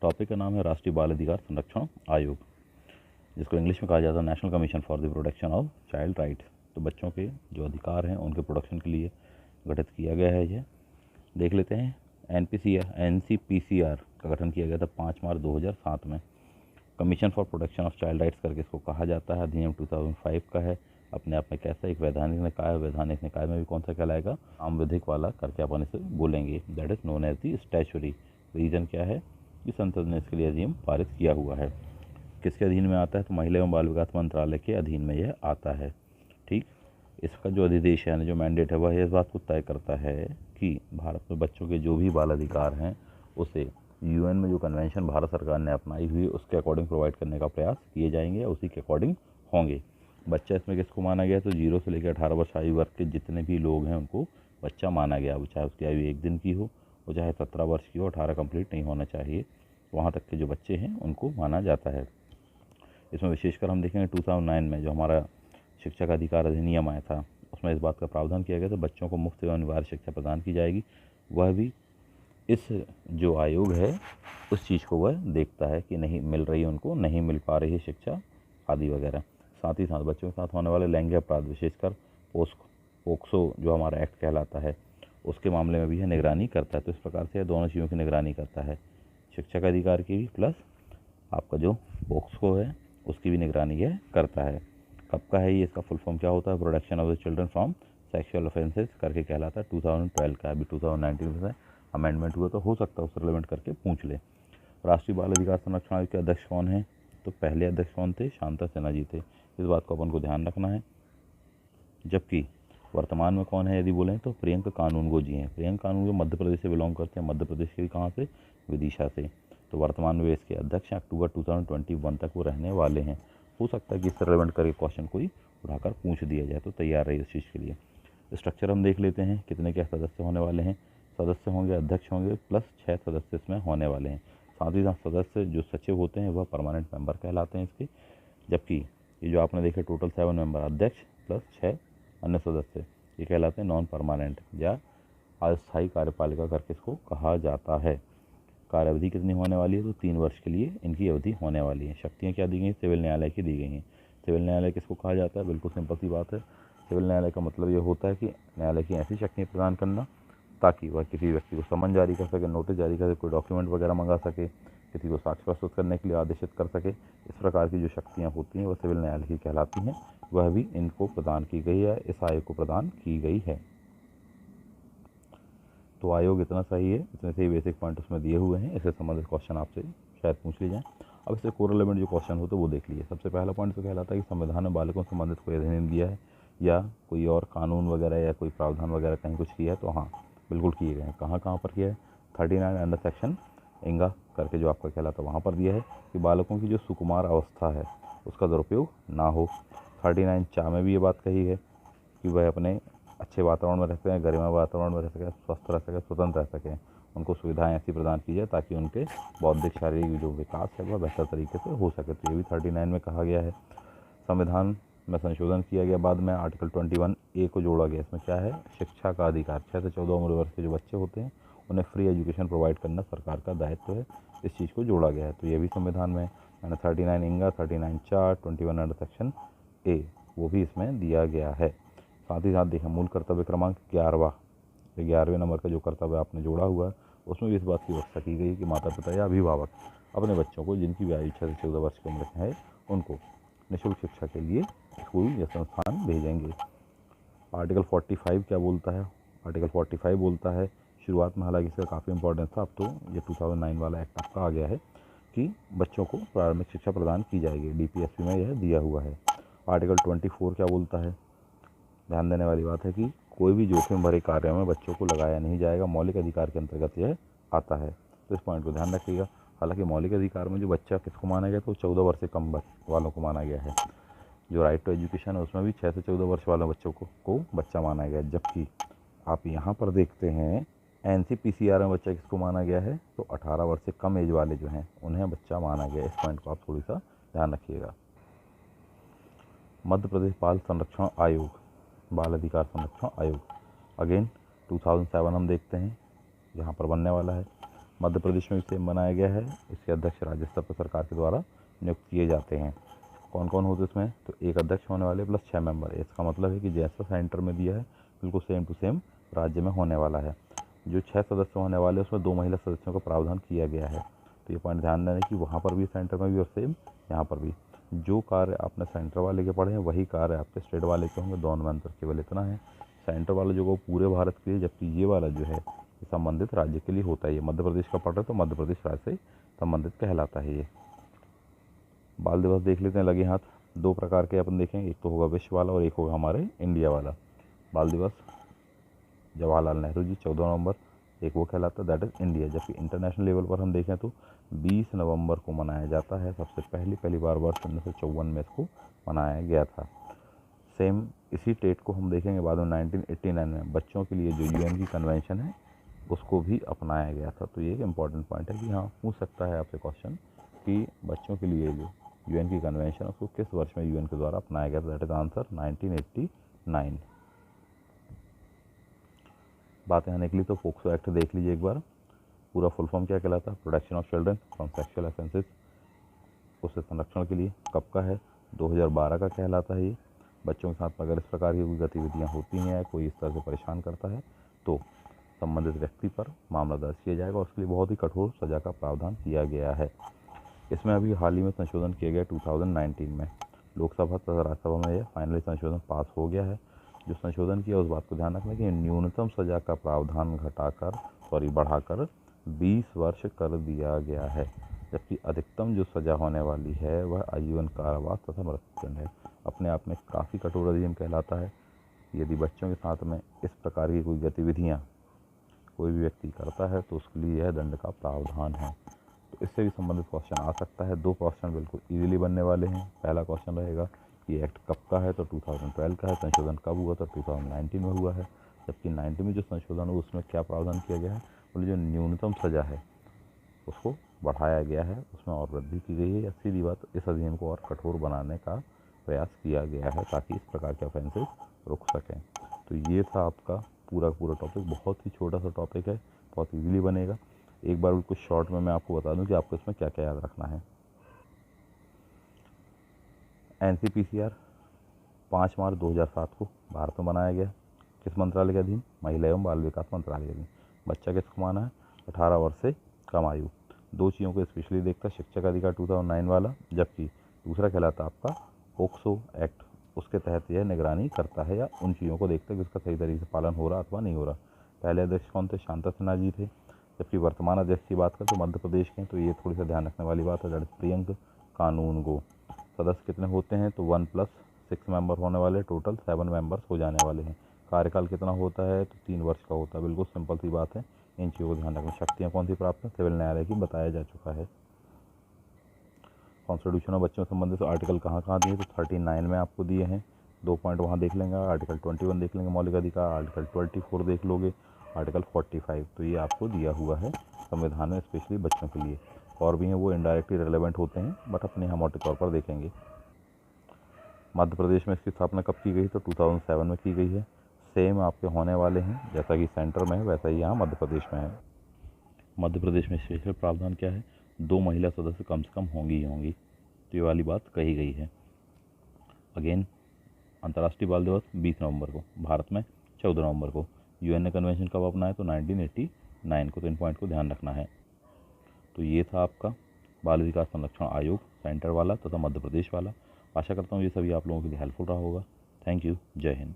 Topic का नाम है राष्ट्रीय बाल अधिकार संरक्षण आयोग, जिसको इंग्लिश में कहा जाता है national commission for the protection of child rights. तो बच्चों के जो अधिकार हैं उनके प्रोटेक्शन के लिए गठित किया गया है। ये देख लेते हैं। NCPCR का गठन किया गया था 5 मार्च 2007 में। Commission for protection of child rights करके इसको कहा जाता है। अधिनियम 2005 का है। अपने आप में कैसा एक वैधानिक निकाय, वैधानिक निकाय में भी कौन सा कहलाएगा, आम विधिक वाला करके अपन इसे बोलेंगे, that is known as the statutory. Reason क्या है कि संसद ने इसके लिए अधिनियम पारित किया हुआ है। किसके अधीन में आता है, तो महिला एवं बाल विकास मंत्रालय के अधीन में यह आता है। ठीक, इसका जो अधिदेश है, जो मैंडेट है, वह इस बात को तय करता है कि भारत में बच्चों के जो भी बाल अधिकार हैं उसे UN में जो कन्वेंशन भारत सरकार ने अपनाई हुई उसके अकॉर्डिंग प्रोवाइड करने का प्रयास किए जाएंगे या उसी के अकॉर्डिंग होंगे। बच्चा इसमें किसको माना गया, तो 0 से लेकर 18 वर्ष आयु वर्ग के जितने भी लोग हैं उनको बच्चा माना गया। वो चाहे उसकी आयु 1 दिन की हो, वो चाहे 17 वर्ष की हो, 18 कंप्लीट नहीं होना चाहिए, वहाँ तक के जो बच्चे हैं उनको माना जाता है। इसमें विशेषकर हम देखेंगे 2009 में जो हमारा शिक्षा का अधिकार अधिनियम आया था, उसमें इस बात का प्रावधान किया गया था बच्चों को मुफ्त एवं अनिवार्य शिक्षा प्रदान की जाएगी। वह भी इस जो आयोग है उस चीज़ को वह देखता है कि नहीं मिल रही है उनको, नहीं मिल पा रही है शिक्षा आदि वगैरह। साथ ही साथ बच्चों के साथ होने वाले लैंगिक अपराध, विशेषकर पोक्सो जो हमारा एक्ट कहलाता है, उसके मामले में भी यह निगरानी करता है। तो इस प्रकार से यह दोनों चीज़ों की निगरानी करता है, शिक्षा का अधिकार की भी प्लस आपका जो पोक्सो है उसकी भी निगरानी यह करता है। कब का है ये, इसका फुल फॉर्म क्या होता है, protection of the children from sexual offences करके कहलाता है। 2012 का, अभी 2019 में अमेंडमेंट हुआ तो हो सकता है उससे रिलेवेंट करके पूछ ले। राष्ट्रीय बाल अधिकार संरक्षण आयोग के अध्यक्ष कौन है, तो पहले अध्यक्ष कौन थे, शांता सिन्हा जी थे। इस बात को अपन को ध्यान रखना है। जबकि वर्तमान में कौन है यदि बोलें तो प्रियंका कानूनगो जी हैं। प्रियंका कानूनगो मध्य प्रदेश से बिलोंग करते हैं, मध्य प्रदेश के भी कहाँ से, विदिशा से। तो वर्तमान में इसके अध्यक्ष हैं, अक्टूबर 2021 तक वो रहने वाले हैं। हो सकता है कि इससे रिलेवेंट करके क्वेश्चन कोई उठाकर पूछ दिया जाए, तो तैयार रहिए इस चीज़ के लिए। स्ट्रक्चर हम देख लेते हैं, कितने क्या सदस्य होने वाले हैं। सदस्य होंगे, अध्यक्ष होंगे, प्लस 6 सदस्य इसमें होने वाले हैं। साथ ही साथ सदस्य जो सचिव होते हैं वह परमानेंट मेंबर कहलाते हैं इसके। जबकि ये जो आपने देखे टोटल 7 मेंबर, अध्यक्ष प्लस 6 अन्य सदस्य, ये कहलाते हैं नॉन परमानेंट या अस्थायी कार्यपालिका करके इसको कहा जाता है। कार्य अवधि कितनी होने वाली है, तो 3 वर्ष के लिए इनकी अवधि होने वाली है। शक्तियाँ क्या दी गई हैं, सिविल न्यायालय की दी गई हैं। सिविल न्यायालय किसको कहा जाता है, बिल्कुल सिंपल सी बात है। सिविल न्यायालय का मतलब ये होता है कि न्यायालय की ऐसी शक्तियाँ प्रदान करना ताकि वह किसी व्यक्ति को समन जारी कर सके, नोटिस जारी कर सके, कोई डॉक्यूमेंट वगैरह मंगा सके, किसी को साक्ष्य प्रस्तुत करने के लिए आदेशित कर सके। इस प्रकार की जो शक्तियाँ होती हैं वह सिविल न्यायालय की कहलाती हैं। वह भी इनको प्रदान की गई है, इस आयोग को प्रदान की गई है। तो आयोग इतना सही है, इतने से ही बेसिक पॉइंट उसमें दिए हुए हैं। इससे संबंधित क्वेश्चन आपसे शायद पूछ लिए जाएँ। अब इससे कोरिलेवेंट जो क्वेश्चन होते हैं वो देख लीजिए। सबसे पहला पॉइंट तो कहलाता है कि संविधान में बालकों से संबंधित कोई अधिनियम दिया है या कोई और कानून वगैरह या कोई प्रावधान वगैरह कहीं कुछ किया है, तो हाँ बिल्कुल किए गए हैं। कहाँ कहाँ पर किया है, 39 अंडर सेक्शन इंगा करके जो आपका कहलाता है वहाँ पर दिया है कि बालकों की जो सुकुमार अवस्था है उसका दुरुपयोग ना हो। 39 चा में भी ये बात कही है कि वह अपने अच्छे वातावरण में रह सकें, गरिमा वातावरण में रह सकें, स्वस्थ रह सकें, स्वतंत्र रह सकें, उनको सुविधाएं ऐसी प्रदान की जाए ताकि उनके बौद्धिक शारीरिक जो विकास है वह बेहतर तरीके से हो सके। तो ये भी 39 में कहा गया है। संविधान में संशोधन किया गया बाद में, आर्टिकल 21A को जोड़ा गया। इसमें क्या है, शिक्षा का अधिकार। 6 से 14 उम्र वर्ष के जो बच्चे होते हैं उन्हें फ्री एजुकेशन प्रोवाइड करना सरकार का दायित्व है। इस चीज़ को जोड़ा गया है। तो ये भी संविधान में 39 इंगा, 39 चार, 21 अंडर सेक्शन A वो भी इसमें दिया गया है। साथ ही साथ देखें मूल कर्तव्य क्रमांक 11वें नंबर का जो कर्तव्य आपने जोड़ा हुआ है उसमें भी इस बात की व्यवस्था की गई कि माता पिता या अभिभावक अपने बच्चों को जिनकी भी आयु 6 से 14 वर्ष की उम्र है उनको निःशुल्क शिक्षा के लिए स्कूल या संस्थान भेजेंगे। आर्टिकल 45 क्या बोलता है, आर्टिकल 45 बोलता है, शुरुआत में हालांकि इसका काफ़ी इंपॉर्टेंस था, अब तो ये 2009 वाला एक्ट आपका आ गया है कि बच्चों को प्रारंभिक शिक्षा प्रदान की जाएगी। DPSP में यह दिया हुआ है। आर्टिकल 24 क्या बोलता है, ध्यान देने वाली बात है कि कोई भी जोखिम भरे कार्य में बच्चों को लगाया नहीं जाएगा, मौलिक अधिकार के अंतर्गत यह आता है। तो इस पॉइंट को ध्यान रखिएगा। हालांकि मौलिक अधिकार में जो बच्चा किसको माना गया, तो 14 वर्ष से कम वालों को माना गया है। जो राइट टू एजुकेशन है उसमें भी 6 से 14 वर्ष वाले बच्चों को बच्चा माना गया है। जबकि आप यहाँ पर देखते हैं NCPCR में बच्चा किसको माना गया है, तो 18 वर्ष से कम एज वाले जो हैं उन्हें बच्चा माना गया है। इस पॉइंट को आप थोड़ी सा ध्यान रखिएगा। मध्य प्रदेश बाल संरक्षण आयोग, बाल अधिकार संरक्षण आयोग, अगेन 2007 हम देखते हैं जहाँ पर बनने वाला है। मध्य प्रदेश में भी सेम बनाया गया है। इसके अध्यक्ष राज्य स्तर पर सरकार के द्वारा नियुक्त किए जाते हैं। कौन कौन होते इसमें, तो एक अध्यक्ष होने वाले प्लस 6 मेंबर। इसका मतलब है कि जैसा सेंटर में दिया है बिल्कुल सेम टू सेम राज्य में होने वाला है। जो 6 सदस्य होने वाले उसमें 2 महिला सदस्यों का प्रावधान किया गया है। तो ये पॉइंट ध्यान देना कि वहाँ पर भी सेंटर में भी और सेम यहाँ पर भी जो कार्य आपने सेंटर वाले के पढ़े हैं वही कार्य आपके स्टेट वाले के होंगे। दोनों में अंतर केवल इतना है, सेंटर वाला जो वो पूरे भारत के लिए, जबकि ये वाला जो है संबंधित राज्य के लिए होता है। ये मध्य प्रदेश का पढ़ रहे तो मध्य प्रदेश राज्य से संबंधित कहलाता है। ये बाल दिवस देख लेते हैं लगे हाथ। 2 प्रकार के अपन देखेंगे, एक तो होगा विश्व वाला और एक होगा हमारे इंडिया वाला। बाल दिवस जवाहरलाल नेहरू जी 14 नवंबर, एक वो कहलाता है दैट इज़ इंडिया। जबकि इंटरनेशनल लेवल पर हम देखें तो 20 नवंबर को मनाया जाता है। सबसे पहली बार वर्ष 1954 में इसको मनाया गया था। सेम इसी डेट को हम देखेंगे बाद में 1989 में बच्चों के लिए जो यूएन की कन्वेंशन है उसको भी अपनाया गया था। तो ये एक इम्पॉर्टेंट पॉइंट है कि हाँ पूछ सकता है आपसे क्वेश्चन कि बच्चों के लिए जो यूएन की कन्वेंशन उसको किस वर्ष में यूएन के द्वारा अपनाया गया था। That is answer 1989। बात यहाँ निकली तो पोक्सो एक्ट देख लीजिए एक बार। पूरा फुल फॉर्म क्या कहलाता है, protection of children from sexual offences. उससे संरक्षण के लिए कब का है, 2012 का कहलाता है। ये बच्चों के साथ अगर इस प्रकार की कोई गतिविधियाँ होती हैं, कोई इस तरह से परेशान करता है तो संबंधित व्यक्ति पर मामला दर्ज किया जाएगा। उसके लिए बहुत ही कठोर सज़ा का प्रावधान किया गया है। इसमें अभी हाल ही में संशोधन किया गया 2019 में। लोकसभा तथा राज्यसभा में यह फाइनली संशोधन पास हो गया है। जो संशोधन किया उस बात को ध्यान रखना कि न्यूनतम सज़ा का प्रावधान बढ़ाकर 20 वर्ष कर दिया गया है। जबकि अधिकतम जो सज़ा होने वाली है वह आजीवन कारावास तथा मृत्युदंड है। अपने आप में काफ़ी कठोर अधिनियम कहलाता है। यदि बच्चों के साथ में इस प्रकार की कोई गतिविधियाँ कोई भी व्यक्ति करता है तो उसके लिए यह दंड का प्रावधान है। तो इससे भी संबंधित क्वेश्चन आ सकता है। 2 क्वेश्चन बिल्कुल इजीली बनने वाले हैं। पहला क्वेश्चन रहेगा ये एक्ट कब का है, तो 2012 का है। संशोधन कब हुआ, तो 2019 में हुआ है। जबकि 90 में जो संशोधन हुआ उसमें क्या प्रावधान किया गया है, बोले जो न्यूनतम सज़ा है उसको बढ़ाया गया है, उसमें और वृद्धि की गई है। या सीधी बात, इस अधिनियम को और कठोर बनाने का प्रयास किया गया है ताकि इस प्रकार के ऑफेंसेस रुक सकें। तो ये था आपका पूरा टॉपिक। बहुत ही छोटा सा टॉपिक है, बहुत इजीली बनेगा। एक बार कुछ शॉर्ट में मैं आपको बता दूं कि आपको इसमें क्या क्या याद रखना है। NCPCR 5 मार्च 2007 को भारत में बनाया गया। किस मंत्रालय के अधीन, महिला एवं बाल विकास मंत्रालय के अधीन। बच्चा किसको माना है, 18 वर्ष से कम आयु। 2 चीज़ों को स्पेशली देखता है, शिक्षक अधिकार 2009 वाला, जबकि दूसरा कहलाता आपका पोक्सो एक्ट। उसके तहत यह निगरानी करता है या उन चीज़ों को देखता है कि उसका सही तरीके से पालन हो रहा अथवा नहीं हो रहा। पहले अध्यक्ष कौन थे, शांता सिन्हा जी थे। जबकि वर्तमान अध्यक्ष की बात करें तो मध्य प्रदेश के, तो ये थोड़ी सा ध्यान रखने वाली बात है, प्रियंक कानूनगो। सदस्य कितने होते हैं, तो 1 + 6 मेंबर होने वाले, टोटल 7 मेंबर्स हो जाने वाले हैं। कार्यकाल कितना होता है, तो 3 वर्ष का होता है। बिल्कुल सिंपल सी बात है, इन चीज़ों को ध्यान रखना। शक्तियाँ कौन सी प्राप्त हैं, सिविल न्यायालय की बताया जा चुका है। कॉन्स्टिट्यूशन ऑफ बच्चों से संबंधित आर्टिकल कहाँ दिए, तो 39 में आपको दिए हैं। 2 पॉइंट वहाँ देख लेंगे। आर्टिकल 21 देख लेंगे मौलिक अधिकार, आर्टिकल 24 देख लोगे, आर्टिकल 45, तो ये आपको दिया हुआ है संविधान में स्पेशली बच्चों के लिए। और भी हैं वो इनडायरेक्टली रेलेवेंट होते हैं, बट अपने यहाँ मोटे तौर पर देखेंगे। मध्य प्रदेश में इसकी स्थापना कब की गई, तो 2007 में की गई है। सेम आपके होने वाले हैं, जैसा कि सेंटर में है वैसा ही यहाँ मध्य प्रदेश में है। मध्य प्रदेश में स्पेशल प्रावधान क्या है, 2 महिला सदस्य कम से कम होंगी ही होंगी। तो ये वाली बात कही गई है। अगेन अंतर्राष्ट्रीय बाल दिवस 20 नवंबर को, भारत में 14 नवंबर को। यूएन ने कन्वेंशन कब अपनाया, तो 1989 को। तो इन पॉइंट को ध्यान रखना है। तो ये था आपका बाल विकास संरक्षण आयोग, सेंटर वाला तथा मध्य प्रदेश वाला। आशा करता हूँ ये सभी आप लोगों के लिए हेल्पफुल रहा होगा। Thank you. जय हिंद।